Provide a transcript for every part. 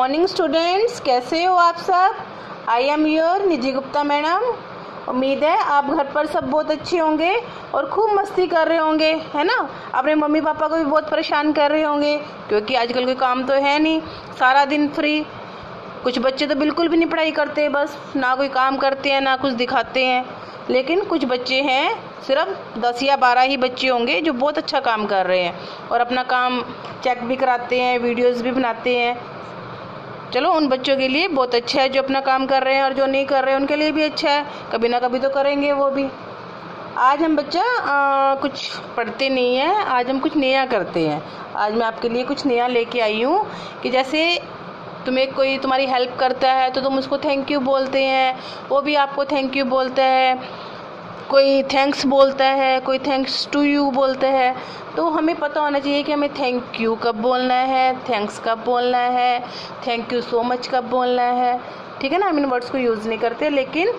Morning students, कैसे हो आप सब। I am your Nidhi Gupta madam. उम्मीद है आप घर पर सब बहुत अच्छे होंगे और खूब मस्ती कर रहे होंगे, है ना। अपने मम्मी पापा को भी बहुत परेशान कर रहे होंगे क्योंकि आजकल कोई काम तो है नहीं, सारा दिन फ्री। कुछ बच्चे तो बिल्कुल भी नहीं पढ़ाई करते, बस ना कोई काम करते हैं ना कुछ दिखाते हैं। लेकिन कुछ बच्चे हैं, सिर्फ 10 या 12 ही बच्चे होंगे जो बहुत अच्छा काम कर रहे हैं और अपना काम चेक भी कराते हैं, वीडियोस भी बनाते हैं। चलो, उन बच्चों के लिए बहुत अच्छा है जो अपना काम कर रहे हैं, और जो नहीं कर रहे हैं उनके लिए भी अच्छा है, कभी ना कभी तो करेंगे वो भी। आज हम बच्चा कुछ पढ़ते नहीं हैं, आज हम कुछ नया करते हैं। आज मैं आपके लिए कुछ नया लेके आई हूँ कि जैसे तुम्हें कोई तुम्हारी हेल्प करता है तो तुम उसको थैंक यू बोलते हैं, वो भी आपको थैंक यू बोलता है। कोई थैंक्स बोलता है, कोई थैंक्स टू यू बोलता है। तो हमें पता होना चाहिए कि हमें थैंक यू कब बोलना है, थैंक्स कब बोलना है, थैंक यू सो मच कब बोलना है। ठीक है ना। हम इन वर्ड्स को यूज़ नहीं करते, लेकिन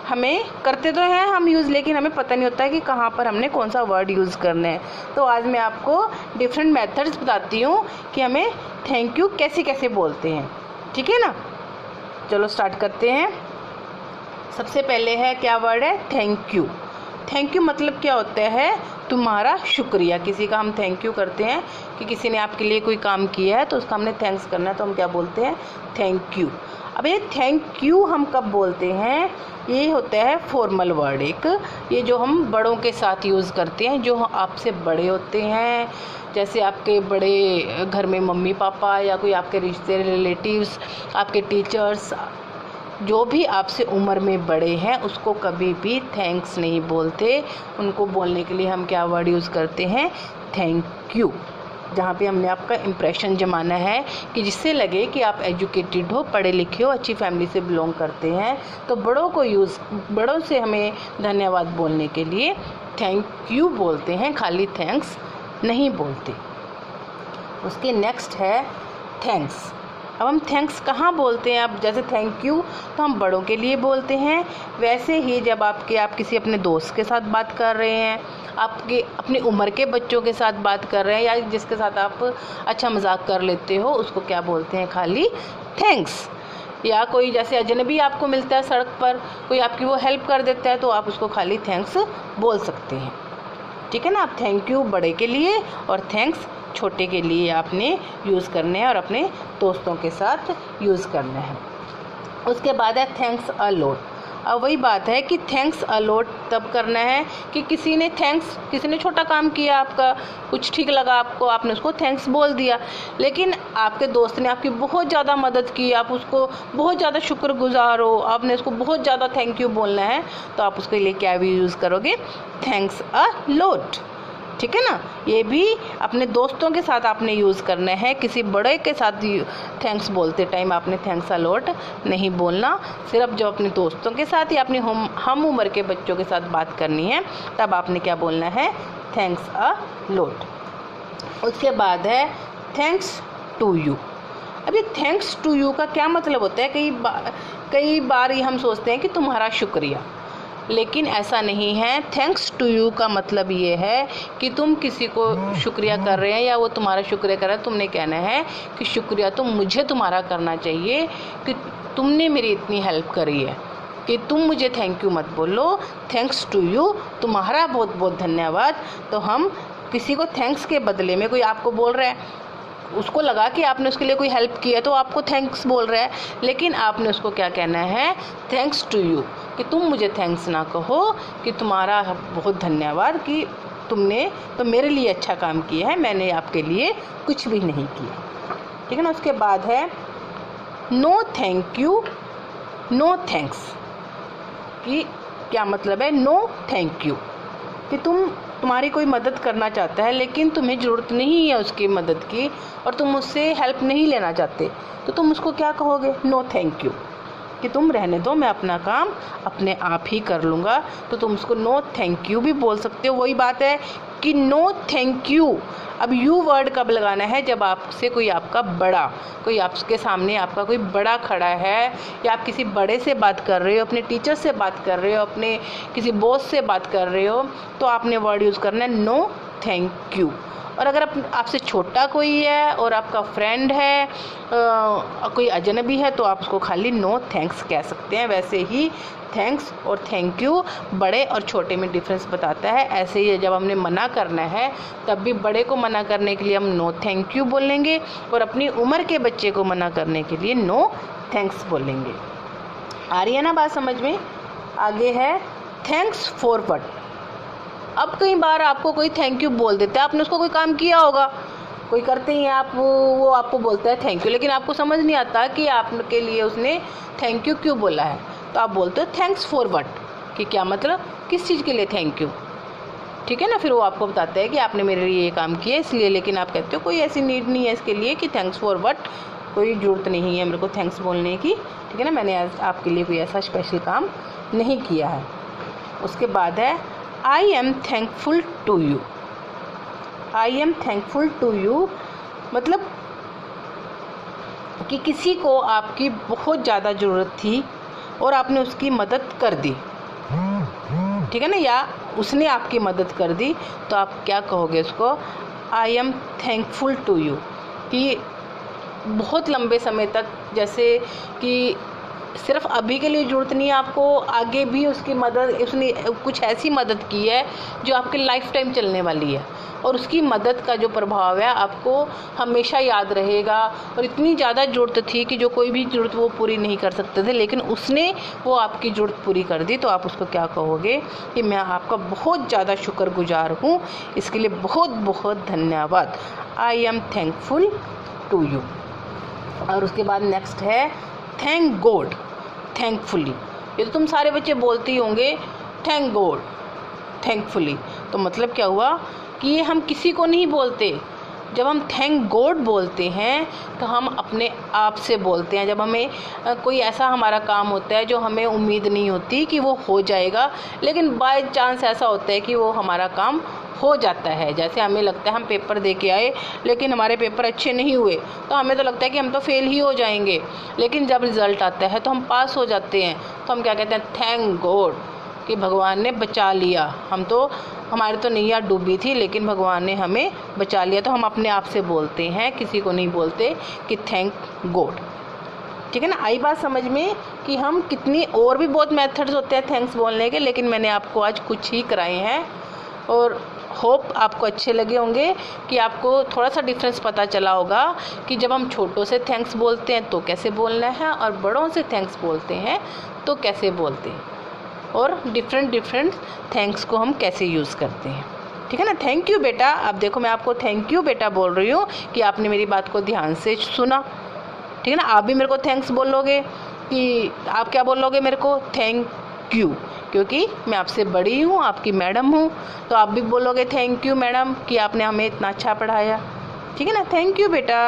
हमें करते तो हैं हम यूज़, लेकिन हमें पता नहीं होता है कि कहाँ पर हमने कौन सा वर्ड यूज़ करना है। तो आज मैं आपको डिफरेंट मेथड्स बताती हूँ कि हमें थैंक यू कैसे कैसे बोलते हैं। ठीक है ना। चलो स्टार्ट करते हैं। सबसे पहले है, क्या वर्ड है, थैंक यू। थैंक यू मतलब क्या होता है, तुम्हारा शुक्रिया। किसी का हम थैंक यू करते हैं कि किसी ने आपके लिए कोई काम किया है तो उसका हमने थैंक्स करना है, तो हम क्या बोलते हैं, थैंक यू। अब ये थैंक यू हम कब बोलते हैं, ये होता है फॉर्मल वर्ड एक, ये जो हम बड़ों के साथ यूज़ करते हैं, जो आपसे बड़े होते हैं। जैसे आपके बड़े घर में मम्मी पापा या कोई आपके रिश्ते रिलेटिव्स, आपके टीचर्स, जो भी आपसे उम्र में बड़े हैं उसको कभी भी थैंक्स नहीं बोलते। उनको बोलने के लिए हम क्या वर्ड यूज़ करते हैं, थैंक यू। जहाँ पे हमने आपका इम्प्रेशन जमाना है कि जिससे लगे कि आप एजुकेटेड हो, पढ़े लिखे हो, अच्छी फैमिली से बिलोंग करते हैं। तो बड़ों से हमें धन्यवाद बोलने के लिए थैंक यू बोलते हैं, खाली थैंक्स नहीं बोलते। उसके नेक्स्ट है थैंक्स। अब हम थैंक्स कहाँ बोलते हैं, अब जैसे थैंक यू तो हम बड़ों के लिए बोलते हैं, वैसे ही जब आप किसी अपने दोस्त के साथ बात कर रहे हैं, आपके अपनी उम्र के बच्चों के साथ बात कर रहे हैं, या जिसके साथ आप अच्छा मजाक कर लेते हो, उसको क्या बोलते हैं, खाली थैंक्स। या कोई जैसे अजनबी आपको मिलता है सड़क पर, कोई आपकी वो हेल्प कर देता है तो आप उसको खाली थैंक्स बोल सकते हैं। ठीक है ना। आप थैंक यू बड़े के लिए और थैंक्स छोटे के लिए आपने यूज़ करने हैं और अपने दोस्तों के साथ यूज़ करना है। उसके बाद है थैंक्स अ लॉट। अब वही बात है कि थैंक्स अ लॉट तब करना है कि किसी ने छोटा काम किया, आपका कुछ ठीक लगा आपको, आपने उसको थैंक्स बोल दिया। लेकिन आपके दोस्त ने आपकी बहुत ज़्यादा मदद की, आप उसको बहुत ज़्यादा शुक्रगुजार हो, आपने उसको बहुत ज़्यादा थैंक यू बोलना है, तो आप उसके लिए क्या भी यूज़ करोगे, थैंक्स अ लॉट। ठीक है ना। ये भी अपने दोस्तों के साथ आपने यूज़ करना है, किसी बड़े के साथ थैंक्स बोलते टाइम आपने थैंक्स अ लॉट नहीं बोलना। सिर्फ जब अपने दोस्तों के साथ या अपनी हम उम्र के बच्चों के साथ बात करनी है तब आपने क्या बोलना है, थैंक्स अ लॉट। उसके बाद है थैंक्स टू यू। अब ये थैंक्स टू यू का क्या मतलब होता है, कई बार ये हम सोचते हैं कि तुम्हारा शुक्रिया, लेकिन ऐसा नहीं है। थैंक्स टू यू का मतलब ये है कि तुम किसी को शुक्रिया कर रहे हैं या वो तुम्हारा शुक्रिया कर रहा है, तुमने कहना है कि शुक्रिया तो मुझे तुम्हारा करना चाहिए कि तुमने मेरी इतनी हेल्प करी है, कि तुम मुझे थैंक यू मत बोलो, थैंक्स टू यू, तुम्हारा बहुत बहुत धन्यवाद। तो हम किसी को थैंक्स के बदले में, कोई आपको बोल रहा है, उसको लगा कि आपने उसके लिए कोई हेल्प की है तो आपको थैंक्स बोल रहा है, लेकिन आपने उसको क्या कहना है, थैंक्स टू यू, कि तुम मुझे थैंक्स ना कहो, कि तुम्हारा बहुत धन्यवाद कि तुमने तो मेरे लिए अच्छा काम किया है, मैंने आपके लिए कुछ भी नहीं किया। ठीक है ना। उसके बाद है no thank you no thanks. कि क्या मतलब है, नो थैंक यू, कि तुम्हारी कोई मदद करना चाहता है लेकिन तुम्हें ज़रूरत नहीं है उसकी मदद की और तुम उससे हेल्प नहीं लेना चाहते, तो तुम उसको क्या कहोगे, नो थैंक यू, कि तुम रहने दो, मैं अपना काम अपने आप ही कर लूँगा। तो तुम उसको नो थैंक यू भी बोल सकते हो। वही बात है कि नो थैंक यू। अब यू वर्ड कब लगाना है, जब आपसे कोई आपका बड़ा, कोई आपके सामने आपका कोई बड़ा खड़ा है, या आप किसी बड़े से बात कर रहे हो, अपने टीचर से बात कर रहे हो, अपने किसी बॉस से बात कर रहे हो, तो आपने वर्ड यूज़ करना है नो थैंक यू। और अगर आपसे छोटा कोई है और आपका फ्रेंड है, कोई अजनबी है, तो आप उसको खाली नो थैंक्स कह सकते हैं। वैसे ही थैंक्स और थैंक यू बड़े और छोटे में डिफरेंस बताता है। ऐसे ही जब हमने मना करना है तब भी बड़े को मना करने के लिए हम नो थैंक यू बोलेंगे और अपनी उम्र के बच्चे को मना करने के लिए नो थैंक्स बोलेंगे। आ रही है ना बात समझ में? आगे है थैंक्स फॉर व्हाट। अब कई बार आपको कोई थैंक यू बोल देता है, आपने उसको कोई काम किया होगा, कोई करते ही आप वो आपको बोलता है थैंक यू, लेकिन आपको समझ नहीं आता कि आपके लिए उसने थैंक यू क्यों बोला है। तो आप बोलते हो थैंक्स फॉर व्हाट, कि क्या मतलब, किस चीज़ के लिए थैंक यू, ठीक है ना। फिर वो आपको बताता है कि आपने मेरे लिए ये काम किया इसलिए, लेकिन आप कहते हो कोई ऐसी नीड नहीं है इसके लिए कि थैंक्स फॉर व्हाट, कोई ज़रूरत नहीं है मेरे को थैंक्स बोलने की, ठीक है ना, मैंने आज आपके लिए कोई ऐसा स्पेशल काम नहीं किया है। उसके बाद है I am thankful to you. I am thankful to you मतलब कि किसी को आपकी बहुत ज़्यादा ज़रूरत थी और आपने उसकी मदद कर दी, ठीक है ना, या उसने आपकी मदद कर दी, तो आप क्या कहोगे उसको, I am thankful to you. कि बहुत लंबे समय तक, जैसे कि सिर्फ अभी के लिए ज़रूरत नहीं है आपको, आगे भी उसकी मदद, उसने कुछ ऐसी मदद की है जो आपके लाइफ टाइम चलने वाली है, और उसकी मदद का जो प्रभाव है आपको हमेशा याद रहेगा। और इतनी ज़्यादा ज़रूरत थी कि जो कोई भी ज़रूरत वो पूरी नहीं कर सकते थे, लेकिन उसने वो आपकी ज़रूरत पूरी कर दी, तो आप उसको क्या कहोगे कि मैं आपका बहुत ज़्यादा शुक्रगुजार हूँ, इसके लिए बहुत बहुत धन्यवाद। I am thankful to you. और उसके बाद नेक्स्ट है थैंक गॉड, थैंकफुली। ये तो तुम सारे बच्चे बोलते ही होंगे थैंक गॉड, थैंकफुली। तो मतलब क्या हुआ कि ये हम किसी को नहीं बोलते। जब हम थैंक गॉड बोलते हैं तो हम अपने आप से बोलते हैं। जब हमें कोई ऐसा हमारा काम होता है जो हमें उम्मीद नहीं होती कि वो हो जाएगा, लेकिन बाय चांस ऐसा होता है कि वो हमारा काम हो जाता है। जैसे हमें लगता है हम पेपर दे के आए लेकिन हमारे पेपर अच्छे नहीं हुए, तो हमें तो लगता है कि हम तो फेल ही हो जाएंगे, लेकिन जब रिज़ल्ट आता है तो हम पास हो जाते हैं। तो हम क्या कहते हैं, थैंक गॉड, कि भगवान ने बचा लिया, हमारी तो नैया डूबी थी लेकिन भगवान ने हमें बचा लिया। तो हम अपने आप से बोलते हैं, किसी को नहीं बोलते कि थैंक गॉड, ठीक है ना। आई बात समझ में कि हम कितनी, और भी बहुत मेथड्स होते हैं थैंक्स बोलने के, लेकिन मैंने आपको आज कुछ ही कराए हैं और होप आपको अच्छे लगे होंगे, कि आपको थोड़ा सा डिफरेंस पता चला होगा कि जब हम छोटों से थैंक्स बोलते हैं तो कैसे बोलना है, और बड़ों से थैंक्स बोलते हैं तो कैसे बोलते हैं, और डिफरेंट थैंक्स को हम कैसे यूज़ करते हैं, ठीक है ना। थैंक यू बेटा। अब देखो मैं आपको थैंक यू बेटा बोल रही हूँ कि आपने मेरी बात को ध्यान से सुना, ठीक है ना। आप भी मेरे को थैंक्स बोलोगे, कि आप क्या बोलोगे मेरे को, थैंक यू, क्योंकि मैं आपसे बड़ी हूँ, आपकी मैडम हूँ। तो आप भी बोलोगे थैंक यू मैडम कि आपने हमें इतना अच्छा पढ़ाया, ठीक है ना। थैंक यू बेटा।